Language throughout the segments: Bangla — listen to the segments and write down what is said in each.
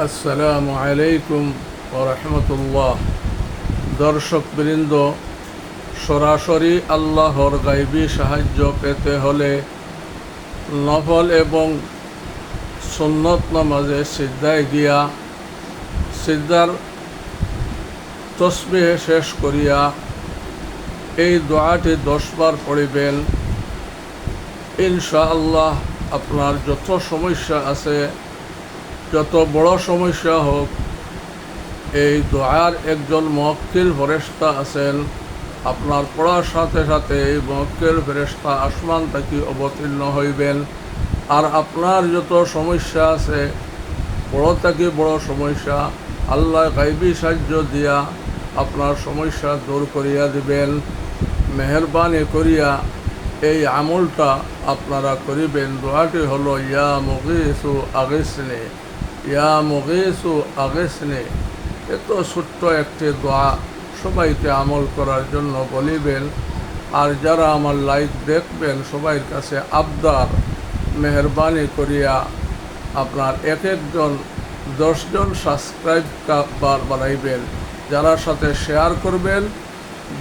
আসসালামু আলাইকুম ওয়া রাহমাতুল্লাহ। দর্শকবৃন্দ, সরাসরি আল্লাহর গায়বী সাহায্য পেতে হলে নফল এবং সুন্নত নামাজে সিজদায় গিয়া সিজদার তসবিহ শেষ করিয়া এই দোয়াটি 10 বার পড়িবেন। ইনশাআল্লাহ আপনার যত সমস্যা আছে, যত বড় সমস্যা হোক, এই দোয়ার একজন মুওয়াক্কিল ফেরেশতা আছেন। আপনার পড়ার সাথে সাথে এই মুওয়াক্কিল ফেরেশতা আসমান থেকে অবতীর্ণ হইবেন। আর আপনার যত সমস্যা আছে, বড় থেকে বড় সমস্যা, আল্লাহ গায়বী সাহায্য দিয়া আপনার সমস্যা দূর করিয়া দিবেন। মেহরবানি করিয়া এই আমলটা আপনারা করিবেন। দোয়াটি হলো ইয়া মুগীসু আগিসনি, ইয়া মুগীসু আগিসনি। এত ছোট্ট একটি দোয়া, সবাইকে আমল করার জন্য বলিবেন। আর যারা আমার লাইভ দেখবেন, সবাই কাছে আবদার, মেহরবানি করিয়া আপনার এক একজন 10 জন সাবস্ক্রাইব বাড়াইবেন। যারা সাথে শেয়ার করবেন,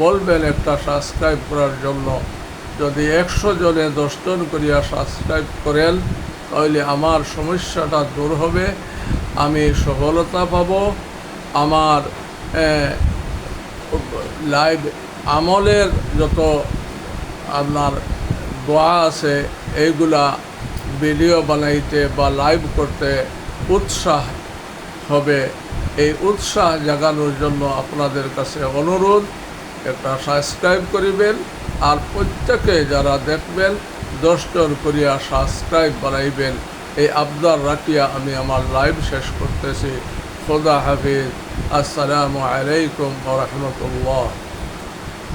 বলবেন একটা সাবস্ক্রাইব করার জন্য। যদি 100 জনে 10 জন করিয়া সাবস্ক্রাইব করেন, তাহলে আমার সমস্যাটা দূর হবে, আমি সফলতা পাব। আমার লাইভ আমলের যত আপনার দোয়া আছে, এইগুলা ভিডিও বানাইতে বা লাইভ করতে উৎসাহ হবে। এই উৎসাহ জাগানোর জন্য আপনাদের কাছে অনুরোধ, একটা সাবস্ক্রাইব করিবেন। আর প্রত্যেকে যারা দেখবেন 10 জন করিয়া সাবস্ক্রাইব বানাইবেন। এই আবদার রাখিয়া আমি আমার লাইভ শেষ করতেছি। খোদা হাফিজ। আসসালামু আলাইকুম ওয়া রাহমাতুল্লাহ।